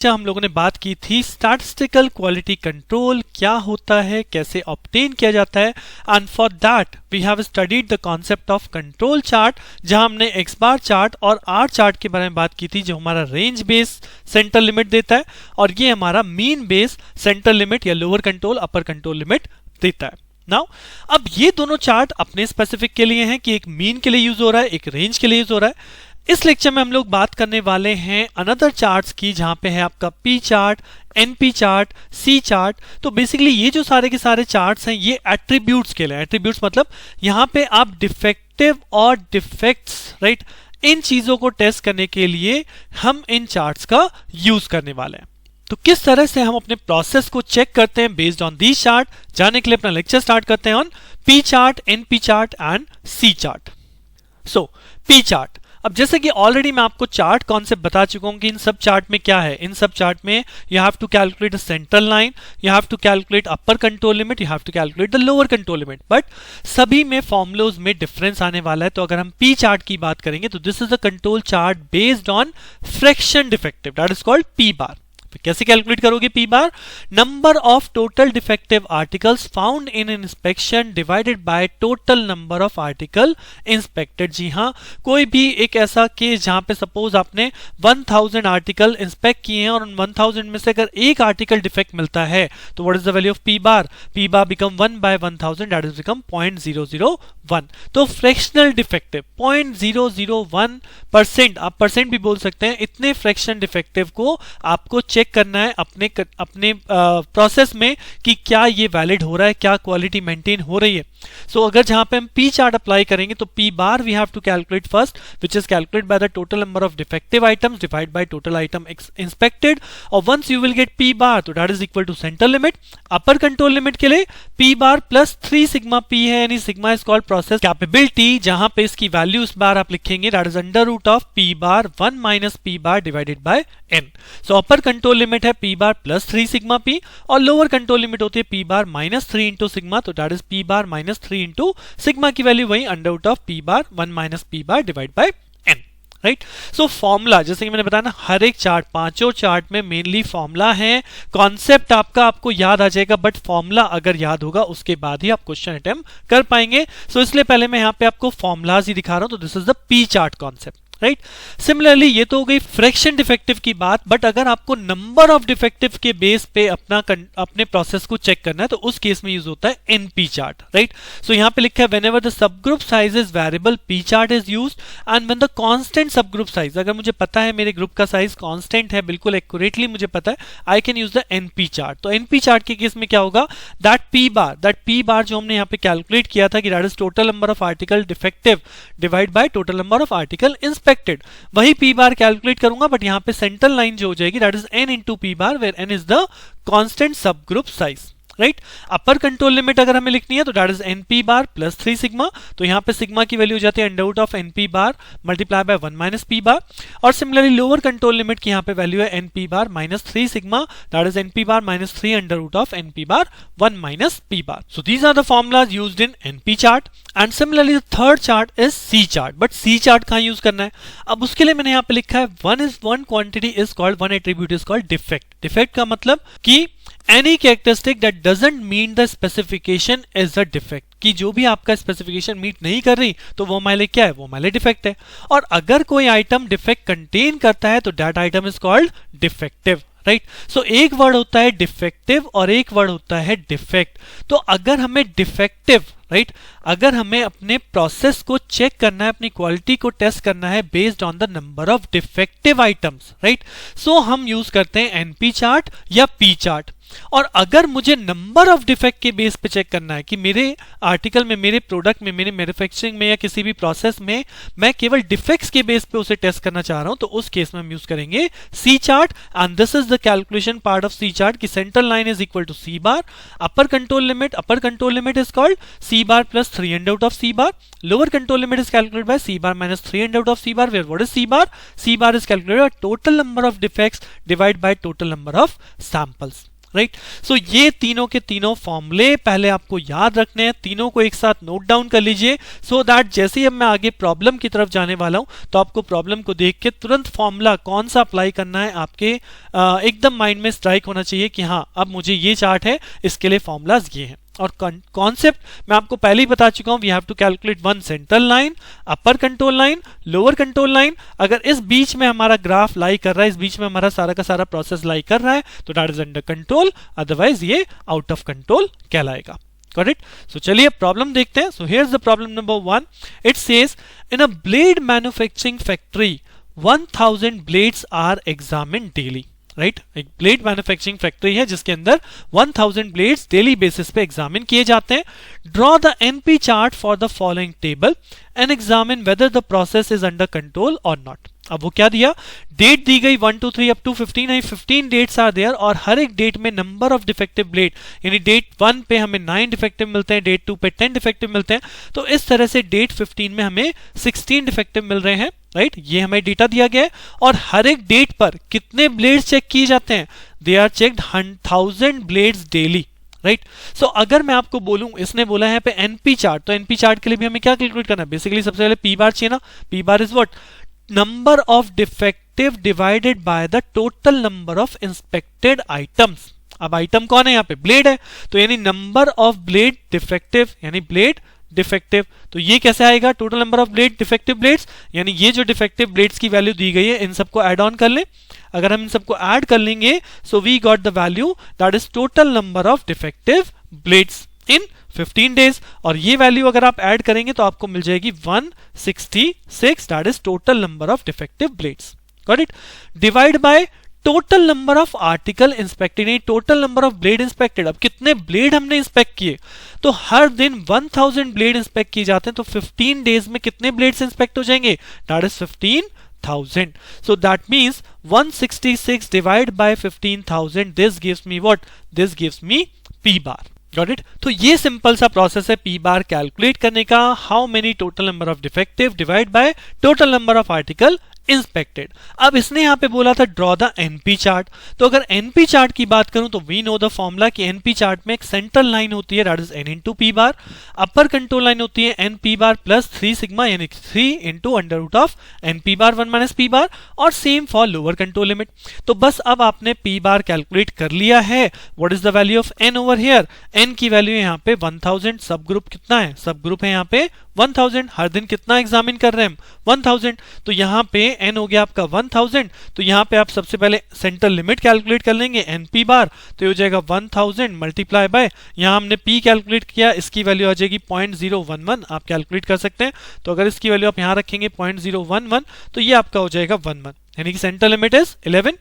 हम लोगों ने बात की थी स्टैटिस्टिकल क्वालिटी कंट्रोल क्या होता है, कैसे ऑब्टेन किया जाता है, and for that we have studied the concept of control chart, जहां हमने एक्स बार चार्ट और आर चार्ट के बारे में बात की थी, जो हमारा रेंज बेस सेंटर लिमिट देता है और ये हमारा मीन बेस सेंटर लिमिट या लोअर कंट्रोल अपर कंट्रोल लिमिट देता है। नाउ अब ये दोनों चार्ट अपने स्पेसिफिक के लिए हैं कि एक मीन के लिए यूज हो रहा है, एक रेंज के लिए यूज हो रहा है। इस लेक्चर में हम लोग बात करने वाले हैं अनदर चार्ट्स की, जहां पे है आपका पी चार्ट, एनपी चार्ट, सी चार्ट। तो बेसिकली ये जो सारे के सारे चार्ट्स हैं ये एट्रीब्यूट्स के लिए, एट्रीब्यूट्स मतलब यहां पे आप डिफेक्टिव और डिफेक्ट्स राइट इन चीजों को टेस्ट करने के लिए हम इन चार्ट्स का यूज करने वाले हैं। तो किस तरह से हम अपने प्रोसेस को चेक करते हैं बेस्ड ऑन दिस चार्ट, जानने के लिए अपना लेक्चर स्टार्ट करते हैं on P chart, NP chart and C chart. So P chart, अब जैसे कि ऑलरेडी मैं आपको चार्ट कॉन्सेप्ट बता चुका हूं कि इन सब चार्ट में क्या है। इन सब चार्ट में you have to calculate a central line, you have to calculate upper control limit, you have to calculate the lower control limit, but सभी में फॉर्मुलोज में डिफरेंस आने वाला है। तो अगर हम पी चार्ट की बात करेंगे तो this is a control chart based on fraction defective, that is called P bar. कैसे कैलकुलेट करोगे P bar? Number of total defective articles found in inspection divided by total number of article inspected. जी हाँ, कोई भी एक ऐसा case जहां पे सपोज आपने 1000 आर्टिकल इंस्पेक्ट किए हैं और उन 1000 में से अगर एक आर्टिकल डिफेक्ट मिलता है तो what is the value of P bar? P bar become 1 by 1000, that is become 0.001। तो फ्रैक्शनल डिफेक्टिव 0.001%, आप परसेंट भी बोल सकते हैं, इतने फ्रैक्शन डिफेक्टिव को आपको चेक करना है अपने प्रोसेस में कि क्या ये वैलिड हो रहा है, क्या क्वालिटी मेंटेन हो रही है। सो अगर जहां पे हम पी चार्ट अप्लाई करेंगे तो P bar we have to calculate first, which is calculate by the total number of defective items divide by total item inspected, और once you will get P bar तो that is equal to central limit. Upper control limit के लिए P bar plus 3 sigma P है, यानी sigma is called process capability, जहां पे इसकी value इस बार आप लिखेंगे that is under root of P bar 1 minus P bar divided by N. So upper control limit है P bar plus 3 sigma P और लोअर कंट्रोल लिमिट होती है P bar minus 3 into sigma, तो that is P bar minus 3 into sigma की value वही under root of P bar 1 minus P bar divide by N, right. So formula जैसे कि मैंने बताया ना, हर एक चार्ट, पांचों चार्ट में मेनली फॉर्मूला है। कॉन्सेप्ट आपको याद आ जाएगा, बट फॉर्मूला अगर याद होगा उसके बाद ही आप क्वेश्चन अटेम्प्ट कर पाएंगे। सो इसलिए पहले मैं यहां पे आपको फॉर्मूलाज ही दिखा रहा हूं। तो this is the P chart concept, right. Similarly ये तो हो गई फ्रैक्शन डिफेक्टिव की बात, बट अगर आपको नंबर ऑफ डिफेक्टिव के बेस पे अपने प्रोसेस को चेक करना है तो उस केस में यूज होता है एनपी चार्ट, राइट। सो यहां पे लिखा है whenever the sub group size is variable P chart is used and when the constant subgroup size, अगर मुझे पता है मेरे ग्रुप का साइज कांस्टेंट है, बिल्कुल एक्यूरेटली मुझे पता है, I can use the NP chart. तो एनपी चार्ट के केस में क्या होगा, दैट पी बार जो हमने यहां पे कैलकुलेट किया था कि that is total number of article defective divide by total number of article वही पी बार कैलकुलेट करूंगा, बट यहां पे सेंट्रल लाइन जो हो जाएगी that is N into P bar, where N is the constant subgroup size, right. Upper control limit अगर हमें लिखनी है तो that is N P bar plus 3 sigma, तो यहां पे सिग्मा की वैल्यू हो जाती है under root of N P bar multiply by 1 minus P bar, और सिमिलरली लोअर कंट्रोल लिमिट की यहां पे वैल्यू है N P bar minus 3 sigma, that is N P bar minus 3 under root of N P bar 1 minus P bar. So these are the formulas used in NP chart and similarly the third chart is C chart. But C chart कहां use करना है? अब उसके लिए मैंने यहां पे लिखा है one quantity is called, one attribute is called defect. Defect का मतलब कि any characteristic that doesn't meet the specification is a defect, कि जो भी आपका स्पेसिफिकेशन मीट नहीं कर रही तो वो हमारे लिए क्या है, वो हमारे लिए डिफेक्ट है। और अगर कोई आइटम डिफेक्ट कंटेन करता है तो that item is called defective, right. So एक वर्ड होता है डिफेक्टिव और एक वर्ड होता है डिफेक्ट। तो अगर हमें डिफेक्टिव, राइट, अगर हमें अपने प्रोसेस को चेक करना है, अपनी क्वालिटी को टेस्ट करना है based on the number of defective items, right, so हम यूज करते हैं एनपी चार्ट या पी चार्ट। और अगर मुझे नंबर ऑफ डिफेक्ट के बेस पे चेक करना है कि मेरे आर्टिकल में, मेरे प्रोडक्ट में, मेरे मैन्युफैक्चरिंग में या किसी भी प्रोसेस में मैं केवल डिफेक्ट्स के बेस पे उसे टेस्ट करना चाह रहा हूं, तो उस केस में हम यूज करेंगे C chart and this is the calculation part of C chart की central line is equal to C bar, upper control limit is called C bar plus 3 under root of C bar, lower control limit is calculated by C bar minus 3 under root of C bar, where what is C bar? C bar is calculated by total number of defects divide by total number of samples, right. So ये तीनों के तीनों फॉर्मूले पहले आपको याद रखने हैं, तीनों को एक साथ नोट डाउन कर लीजिए, सो दैट जैसे ही अब मैं आगे प्रॉब्लम की तरफ जाने वाला हूं तो आपको प्रॉब्लम को देख के तुरंत फॉर्मूला कौन सा अप्लाई करना है आपके एकदम माइंड में स्ट्राइक होना चाहिए कि हाँ अब मुझे ये चार्ट है, इसके लिए फॉर्मूलाज ये हैं। और कॉन्सेप्ट मैं आपको पहले ही बता चुका हूं, we have to calculate one central line, upper control line, lower control line. अगर इस बीच में हमारा ग्राफ लाई कर रहा है, इस बीच में हमारा सारा का सारा प्रोसेस लाई कर रहा है तो that is under control, otherwise ये आउट ऑफ कंट्रोल कहलाएगा। Got it? So चलिए प्रॉब्लम देखते हैं। So here's the problem number 1. It says in a blade manufacturing factory 1000 blades are examined daily. Right, एक ब्लेड मैन्युफैक्चरिंग फैक्ट्री है जिसके अंदर 1000 blades daily basis पे एग्जामिन किए जाते हैं। Draw the NP chart for the following table and examine whether the process is under control और not. अब वो क्या दिया, डेट दी गई 1 2 3 अप टू 15 है, 15 डेट्स आर देयर और हर एक डेट में नंबर ऑफ डिफेक्टिव ब्लेड, यानी डेट 1 पे हमें 9 डिफेक्टिव मिलते हैं, डेट 2 पे 10 डिफेक्टिव मिलते हैं, तो इस तरह से डेट 15 में हमें 16 डिफेक्टिव मिल रहे हैं। राइट, ये हमें डेटा दिया गया है और हर एक डेट पर कितने ब्लेड्स चेक किए जाते हैं, they are checked 1000 blades daily. Right, so अगर मैं आपको बोलूं, इसने बोला है पे एनपी चार्ट, तो एनपी चार्ट के लिए भी हमें क्या कैलकुलेट करना है, बेसिकली सबसे पहले पी बार चाहिए ना। P bar is what, number of defective divided by the total number of inspected items. अब आइटम कौन है यहाँ पे, ब्लेड है, तो यानी नंबर ऑफ ब्लेड डिफेक्टिव यानी ब्लेड डिफेक्टिव, तो ये कैसे आएगा, total number of blade defective blades, यानी ये जो डिफेक्टिव ब्लेड्स की वैल्यू दी गई है इन सबको ऐड ऑन कर ले। अगर हम इन सबको ऐड कर लेंगे so we got the value that is total number of defective blades in 15 days, और ये वैल्यू अगर आप ऐड करेंगे तो आपको मिल जाएगी 166, that is total number of defective blades. Got it, divide by total number of article inspected, total number of blade inspected. अब कितने ब्लेड हमने इंस्पेक्ट किए, तो हर दिन 1000 ब्लेड इंस्पेक्ट किए जाते हैं, तो 15 डेज में कितने ब्लेड्स इंस्पेक्ट हो जाएंगे, that is 15,000। So that means 166 divide by 15,000, this gives me what, this gives me P bar. Got it, तो ये सिंपल सा प्रोसेस है पी बार कैलकुलेट करने का, how many total number of defective divide by total number of article inspected. अब इसने यहां पे बोला था ड्रॉ द एनपी चार्ट, तो अगर एनपी चार्ट की बात करूं तो वी नो द फॉर्मूला कि एनपी चार्ट में एक सेंट्रल लाइन होती है that is N into P bar, upper control line होती है N P bar plus 3 sigma यानी 3 into under root of N P bar 1 minus P bar, और same for lower control limit. तो बस अब आपने पी बार कैलकुलेट कर लिया है, what is the value of N over here, N की वैल्यू यहाँ पे 1000, सब ग्रुप कितना है, सब ग्रुप है यहाँ पे 1000, हर दिन कितना एग्जामिन कर रहे हैं हम 1000, तो यहाँ पे n हो गया आपका 1000, तो यहाँ पे आप सबसे पहले सेंट्रल लिमिट कैलकुलेट कर लेंगे एन पी बार, तो ये हो जाएगा 1000 मल्टीप्लाई बाय, यहाँ हमने p कैलकुलेट किया, इसकी वैल्यू आ जाएगी 0.011, आप कैलकुलेट कर सकते हैं, तो अगर इसकी वैल्यू आप यहाँ रखेंगे 0.011 तो ये आपका हो जाएगा 11, यानी कि सेंट्रल लिमिट इज 11।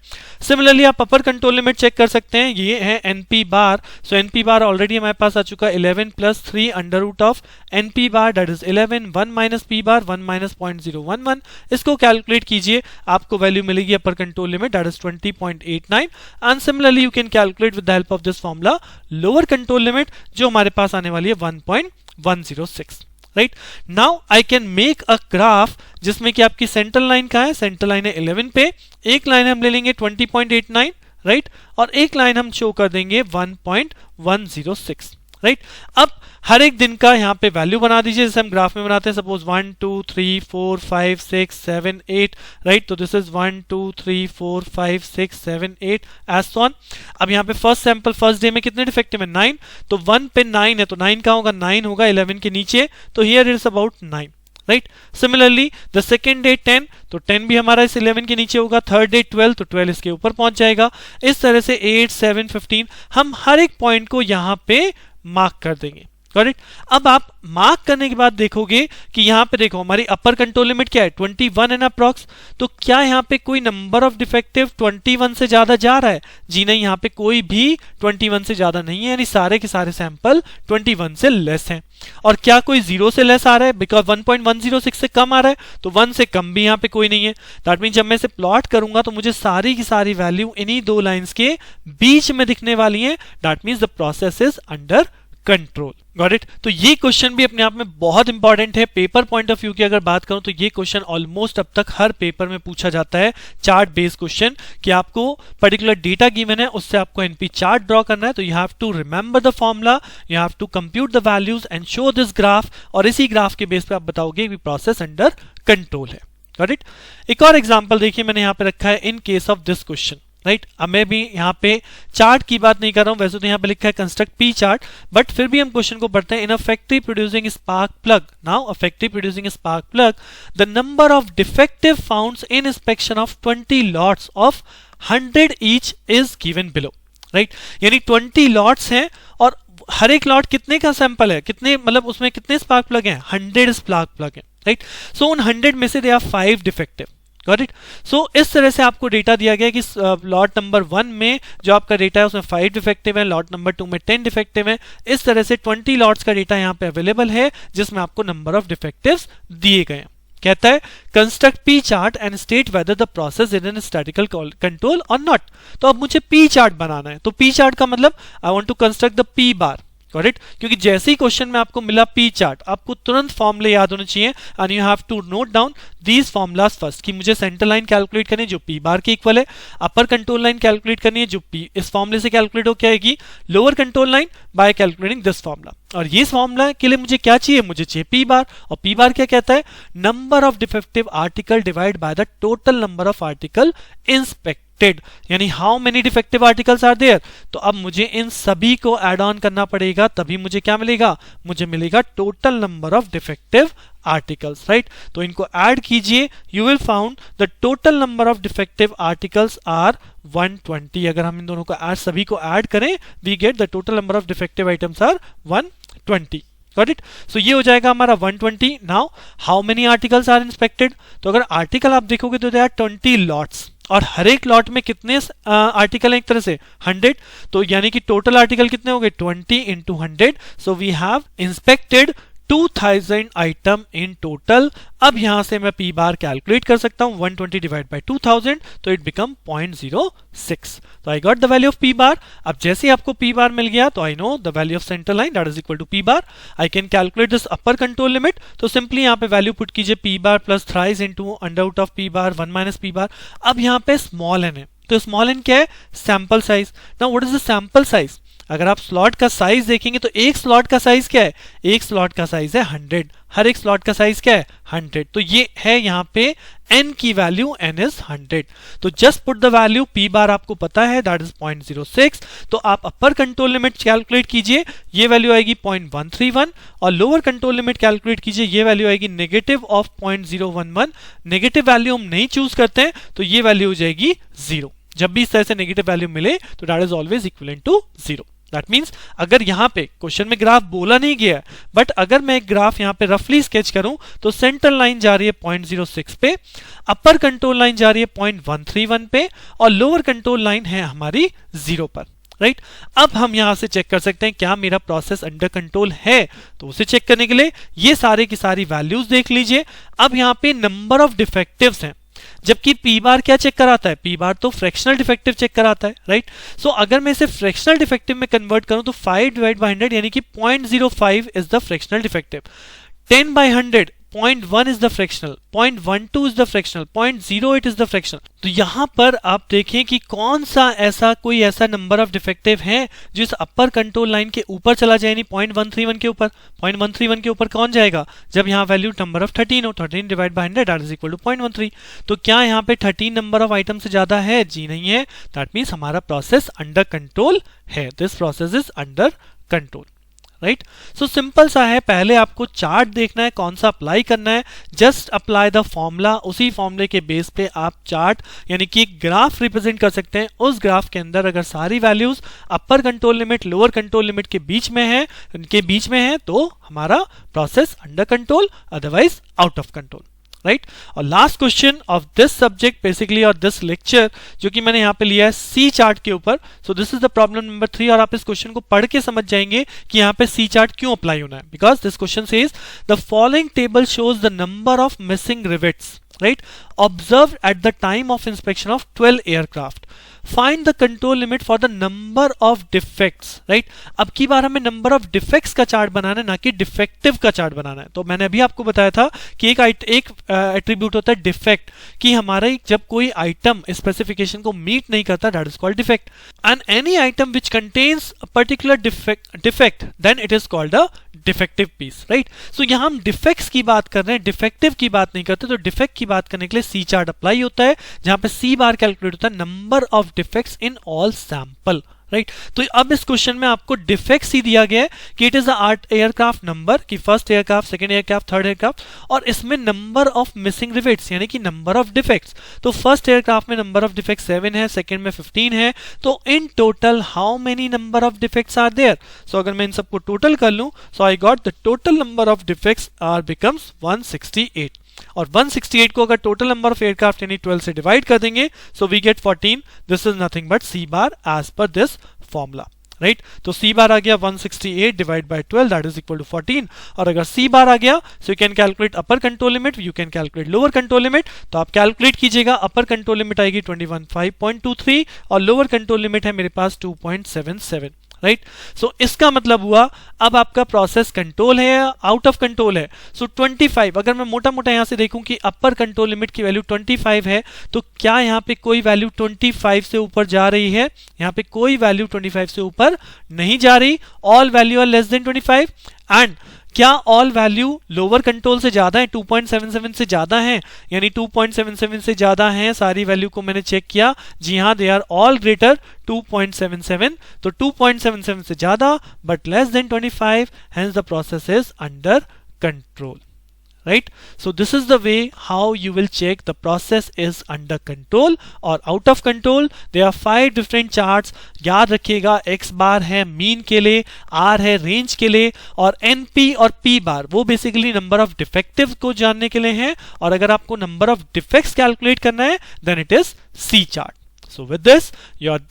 सिमिलरली आप अपर कंट्रोल लिमिट चेक कर सकते हैं, ये है NP bar, so NP bar already हमारे पास आ चुका है 11 plus 3 under root of NP bar that is 11, 1 minus P bar 1 minus 0.011, इसको कैलकुलेट कीजिए, आपको वैल्यू मिलेगी upper control limit that is 20.89, and similarly you can calculate with the help of this formula lower control limit जो हमारे पास आने वाली है 1.106। Right, now I can make a graph जिसमें कि आपकी सेंट्रल लाइन कहाँ है, सेंट्रल लाइन है 11 पे, एक लाइन हम ले लेंगे 20.89, राइट, और एक लाइन हम शो कर देंगे 1.106। राइट, अब हर एक दिन का यहाँ पे वैल्यू बना दीजिए जैसे हम ग्राफ में बनाते हैं, सपोज 1 2 3 4 5 6 7 8, राइट, तो दिस इज 1 2 3 4 5 6 7 8 एज सॉन। अब यहाँ पे फर्स्ट सैंपल फर्स्ट डे में कितने डिफेक्टिव है 9, तो 1 पे 9 है तो 9 कहाँ होगा, 9 होगा 11 के नीचे, तो here is about 9। Right, similarly the second day 10, तो 10 भी हमारा इस 11 के नीचे होगा, थर्ड डे 12, तो 12 इसके ऊपर पहुंच जाएगा, इस तरह से 8 7 15 हम हर एक पॉइंट को यहाँ पे मार्क कर देंगे। करेक्ट, अब आप मार्क करने के बाद देखोगे कि यहाँ पे देखो हमारी अपर कंट्रोल लिमिट क्या है 21 एन अप्रॉक्स, तो क्या यहाँ पे कोई नंबर ऑफ डिफेक्टिव 21 से ज्यादा जा रहा है, जी नहीं, यहाँ पे कोई भी 21 से ज्यादा नहीं है, यानी सारे के सारे सैंपल 21 से लेस हैं। और क्या कोई 0 से लेस आ रहा है, बिकॉज 1.106 से कम आ रहा है, तो 1 से कम भी यहाँ पे कोई नहीं है। दैट मीन जब मैं इसे प्लॉट करूंगा तो मुझे सारी की सारी वैल्यू इन्हीं दो लाइंस के बीच में दिखने वाली है, that means the process is under control. Got it? तो ये क्वेश्चन भी अपने आप में बहुत इंपॉर्टेंट है। पेपर पॉइंट ऑफ व्यू की अगर बात करूं तो ये क्वेश्चन ऑलमोस्ट अब तक हर पेपर में पूछा जाता है, चार्ट बेस्ड क्वेश्चन, कि आपको पर्टिकुलर डेटा गिवन है, उससे आपको एनपी चार्ट ड्रॉ करना है। तो you have to remember the formula, you have to compute the values and show this graph, और इसी ग्राफ के बेस पे आप बताओगे कि प्रोसेस अंडर कंट्रोल है। Got it? एक और एग्जांपल देखिए मैंने यहां पे रखा है in case of this question, right? अब मैं भी यहाँ पे चार्ट की बात नहीं कर रहा हूं, वैसे तो यहाँ पे लिखा है कंस्ट्रक्ट पी चार्ट, बट फिर भी हम क्वेश्चन को पढ़ते हैं। In a factory producing spark plug, now a factory producing spark plug, the number of defective founds in inspection of 20 lots of 100 each is given below, right? यानी 20 lots हैं और हर एक लॉट कितने का सैंपल है, कितने मतलब उसमें कितने स्पार्क प्लग हैं? 100 स्पार्क प्लग हैं, राइट? सो उन 100 में से they are 5 defective. Got it? So इस तरह से आपको डेटा दिया गया कि लॉट नंबर 1 में जो आपका डेटा है उसमें 5 डिफेक्टिव है, लॉट नंबर 2 में 10 डिफेक्टिव है। इस तरह से 20 लॉट्स का डेटा यहाँ पे अवेलेबल है जिसमें आपको नंबर ऑफ डिफेक्टिव्स दिए गए हैं। कहता है construct P chart and state whether the process is in statistical control और नॉट। तो अब मुझे पी चार्ट बनाना है, तो पी चार्ट का मतलब I want to construct the P bar. Got it? क्योंकि जैसे ही क्वेश्चन में आपको मिला पी चार्ट, आपको तुरंत फॉर्मूले याद होने चाहिए and you have to note down these formulas first, कि मुझे सेंटर लाइन कैलकुलेट करनी है जो पी बार के इक्वल है, अपर कंट्रोल लाइन कैलकुलेट करनी है जो पी इस फॉर्मूले से कैलकुलेट हो क्या आएगी, lower control line, bye calculating this formula. और ये फॉर्मूला के लिए मुझे क्या चाहिए? मुझे चाहिए पी बार, और पी बार क्या कहता है? Number of defective article divide by the total number of article inspected, यानी how many defective articles are there. तो अब मुझे इन सभी को ऐड ऑन करना पड़ेगा, तभी मुझे क्या मिलेगा? मुझे मिलेगा total number of defective articles, right? तो इनको ऐड कीजिए, you will found the total number of defective articles are 120। अगर हम इन दोनों को सभी को ऐड करें, we get the total number of defective items are 120। Got it? So ये हो जाएगा हमारा 120। Now how many articles are inspected? तो अगर आर्टिकल आप देखोगे तो दे आर 20 लॉट्स, और हर एक लॉट में कितने आर्टिकल हैं? एक तरह से 100, तो यानी कि टोटल आर्टिकल कितने हो गए? 20 into 100। So we have inspected 2000 item in total. अब यहां से मैं पी बार कैलकुलेट कर सकता हूं, 120 डिवाइड बाय 2000, तो इट बिकम 0.06। तो I got the value of P bar. अब जैसे ही आपको पी बार मिल गया तो I know the value of center line that is equal to P bar. I can calculate this upper control limit. तो simply यहां पे वैल्यू पुट कीजिए P bar plus thrice into under root of P bar 1 minus P bar. अब यहां पे small N है, तो small N क्या है? Sample size. Now what is the sample size? अगर आप स्लॉट का साइज देखेंगे तो एक स्लॉट का साइज क्या है? एक स्लॉट का साइज है 100। हर एक स्लॉट का साइज क्या है? 100। तो ये है यहां पे n की वैल्यू, n इज 100। तो just put the value, P बार आपको पता है दैट इज 0.06। तो आप अपर कंट्रोल लिमिट कैलकुलेट कीजिए, ये वैल्यू आएगी 0.131, और लोअर कंट्रोल लिमिट कैलकुलेट कीजिए, ये वैल्यू आएगी नेगेटिव ऑफ 0.011। नेगेटिव वैल्यू हम नहीं चूज करते हैं तो ये वैल्यू हो जाएगी 0। जब भी इस तरह से नेगेटिव वैल्यू मिले तो that is always equivalent to 0। That means अगर यहां पे क्वेश्चन में ग्राफ बोला नहीं गया, बट अगर मैं एक ग्राफ यहां पे रफली स्केच करूं तो सेंटर लाइन जा रही है 0.06 पे, अपर कंट्रोल लाइन जा रही है 0.131 पे, और लोअर कंट्रोल लाइन है हमारी 0 पर, राइट? अब हम यहां से चेक कर सकते हैं क्या मेरा प्रोसेस अंडर कंट्रोल है। तो उसे चेक करने के लिए ये सारे की सारी वैल्यूज देख लीजिए। अब यहां पे नंबर ऑफ डिफेक्टिव्स हैं, जबकि पी बार क्या चेक कराता है? पी बार तो फ्रैक्शनल डिफेक्टिव चेक कराता है, राइट? सो अगर मैं इसे फ्रैक्शनल डिफेक्टिव में कन्वर्ट करूं तो 5 डिवाइड बाय 100 यानी कि 0.05 is the fractional defective, 10 by 100 0.1 is the fractional, 0.12 is the fractional, 0.08 is the fractional. तो यहां पर आप देखें कि कौन सा कोई ऐसा नंबर ऑफ डिफेक्टिव है जो इस अपर कंट्रोल लाइन के ऊपर चला जाए, यानी 0.131 के ऊपर। 0.131 के ऊपर कौन जाएगा? जब यहां वैल्यू नंबर ऑफ 13 हो, 13 divide by 100 that is equal to 0.13। तो क्या यहां पे 13 नंबर ऑफ आइटम से ज्यादा है? जी नहीं है। दैट मीन्स हमारा प्रोसेस अंडर कंट्रोल है, this process is under control, right? So simple सा है, पहले आपको चार्ट देखना है कौन सा अप्लाई करना है, जस्ट अप्लाई द फॉर्मूला, उसी फॉर्मूले के बेस पे आप चार्ट यानी कि एक ग्राफ रिप्रेजेंट कर सकते हैं। उस ग्राफ के अंदर अगर सारी values upper control limit lower control limit के बीच में है तो हमारा process under control, otherwise out of control, right? और last question of this subject basically और दिस लेक्चर जो कि मैंने यहां पे लिया है सी चार्ट के ऊपर। So this is the problem number 3, और आप इस क्वेश्चन को पढ़ के समझ जाएंगे कि यहां पे सी चार्ट क्यों अप्लाई होना है। Because this question says the following table shows the number of missing rivets, right, observed at the time of inspection of 12 aircraft. Find the control limit for the number of defects, right? अब की बार हमें number of defects का chart बनाना है, ना कि defective का chart बनाना है. तो मैंने अभी आपको बताया था कि एक एट्रीब्यूट होता है डिफेक्ट, कि हमारा जब कोई आइटम स्पेसिफिकेशन को मीट नहीं करता, that is called defect. And any item which contains particular defect then it is called a defective piece, right? So यहां हम डिफेक्ट्स की बात कर रहे हैं, डिफेक्टिव की बात नहीं करते. तो डिफेक्ट की बात करने के लिए सी चार्ट अप्लाई होता है, जहां पे सी बार कैलकुलेट होता है number of defects in all sample, right? तो अब इस क्वेश्चन में आपको डिफेक्ट्स ही दिया गया है कि it is a aircraft number, कि first aircraft, second aircraft, third aircraft, और इसमें नंबर ऑफ मिसिंग रिवेट्स यानी कि नंबर ऑफ डिफेक्ट्स. तो फर्स्ट एयरक्राफ्ट में नंबर ऑफ डिफेक्ट्स 7 है, सेकंड में 15 है. तो in total how many number of defects are there? So अगर मैं इन सबको टोटल कर लूं, so I got the total number of defects are becomes 168. और 168 को अगर टोटल नंबर ऑफ एयरक्राफ्ट यानी 12 से डिवाइड कर देंगे, so we get 14. This is nothing but C bar as per this formula, right? तो सी बार आ गया 168 divide by 12, that is equal to 14. और अगर सी बार आ गया, so you can calculate upper control limit, you can calculate lower control limit. तो आप calculate कीजिएगा, अपर कंट्रोल लिमिट आएगी 21.5.23 और लोअर कंट्रोल लिमिट है मेरे पास 2.77, राइट? सो इसका मतलब हुआ अब आपका प्रोसेस कंट्रोल है या आउट ऑफ कंट्रोल है. सो 25, अगर मैं मोटा मोटा यहां से देखूं कि अपर कंट्रोल लिमिट की वैल्यू 25 है, तो क्या यहां पे कोई वैल्यू 25 से ऊपर जा रही है? यहां पे कोई वैल्यू 25 से ऊपर नहीं जा रही. All value are less than 25. And क्या ऑल वैल्यू लोअर कंट्रोल से ज्यादा है, 2.77 से ज्यादा है? यानी 2.77 से ज्यादा है सारी वैल्यू को मैंने चेक किया, जी हां, दे आर ऑल ग्रेटर 2.77. तो 2.77 से ज्यादा but less than 25, hence the process is under control, right? So this is the way how you will check the process is under control or out of control. There are 5 different charts. याद रखिएगा, x बार है mean के लिए, r है range के लिए, और np और p बार वो बेसिकली नंबर ऑफ डिफेक्टिव को जानने के लिए है. और अगर आपको नंबर ऑफ डिफेक्ट्स कैलकुलेट करना है, then it is c chart. So with this,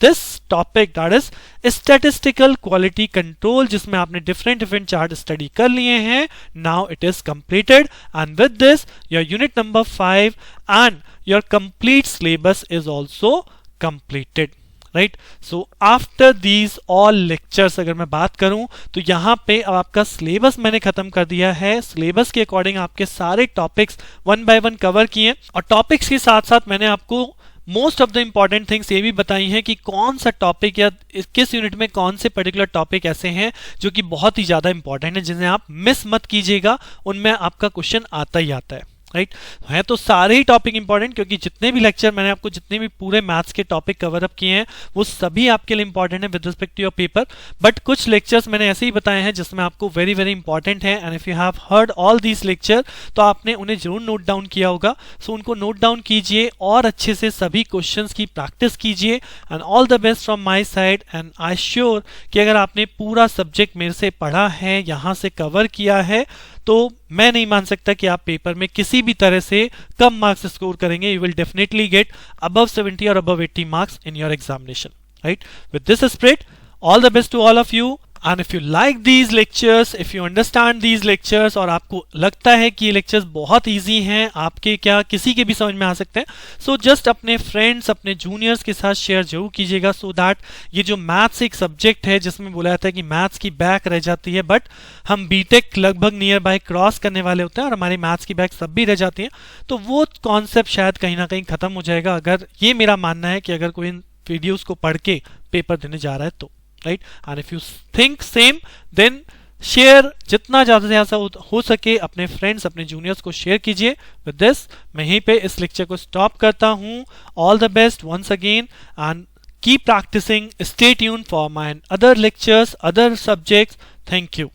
this topic, that is statistical quality control, जिसमें आपने different chart study कर लिए हैं, now it is completed. And with this, your unit number 5 and your complete syllabus is also completed, right? So after these all lectures अगर मैं बात करूं, तो यहाँ पे अब आपका सिलेबस मैंने खत्म कर दिया है. सिलेबस के अकॉर्डिंग आपके सारे टॉपिक्स 1 by 1 कवर किए, और टॉपिक्स के साथ साथ मैंने आपको most of the important things ये भी बताई हैं कि कौन सा टॉपिक या किस यूनिट में कौन से पर्टिकुलर टॉपिक ऐसे हैं जो कि बहुत ही ज्यादा इंपॉर्टेंट है, जिन्हें आप मिस मत कीजिएगा. उनमें आपका क्वेश्चन आता ही आता है, राइट? है तो सारे ही टॉपिक इंपॉर्टेंट, क्योंकि जितने भी लेक्चर मैंने आपको जितने भी पूरे मैथ्स के टॉपिक कवर अप किए हैं, वो सभी आपके लिए इंपॉर्टेंट है with respect to your paper. But कुछ लेक्चर्स मैंने ऐसे ही बताए हैं जिसमें आपको वेरी वेरी इंपॉर्टेंट है. And if you have heard all these lecture, तो आपने उन्हें जरूर नोट डाउन किया होगा. सो उनको नोट डाउन कीजिए और अच्छे से सभी क्वेश्चंस की प्रैक्टिस कीजिए. And all the best from my side. And I sure कि अगर आपने पूरा सब्जेक्ट मेरे से पढ़ा है, यहाँ से कवर किया है, तो मैं नहीं मान सकता कि आप पेपर में किसी भी तरह से कम मार्क्स स्कोर करेंगे. You will definitely get above 70 और above 80 marks in your examination, right? With this spirit, all the best to all of you. And if you like these lectures, if you understand these lectures, और आपको लगता है कि ये lectures बहुत easy हैं, आपके क्या किसी के भी समझ में आ सकते हैं, so just अपने friends, अपने juniors के साथ share जरूर कीजिएगा, so that ये जो maths एक subject है जिसमें बोला जाता है कि maths की back रह जाती है, but हम BTech लगभग near by cross करने वाले होते हैं और हमारी maths की back सब भी रह जाती है, तो वो concept शायद कहीं ना कहीं खत्म हो जाएगा, अगर ये मेरा मानना है कि अगर कोई इन वीडियोस को पढ़ के पेपर देने जा रहा है तो, right? And if you think same, then share जितना ज़्यादा से ज़्यादा हो सके अपने फ्रेंड्स, अपने जूनियर्स को शेयर कीजिए. विद दिस मैं यहीं पे इस लेक्चर को स्टॉप करता हूँ. All the best once again and keep practicing. Stay tuned for my other lectures, other subjects. Thank you.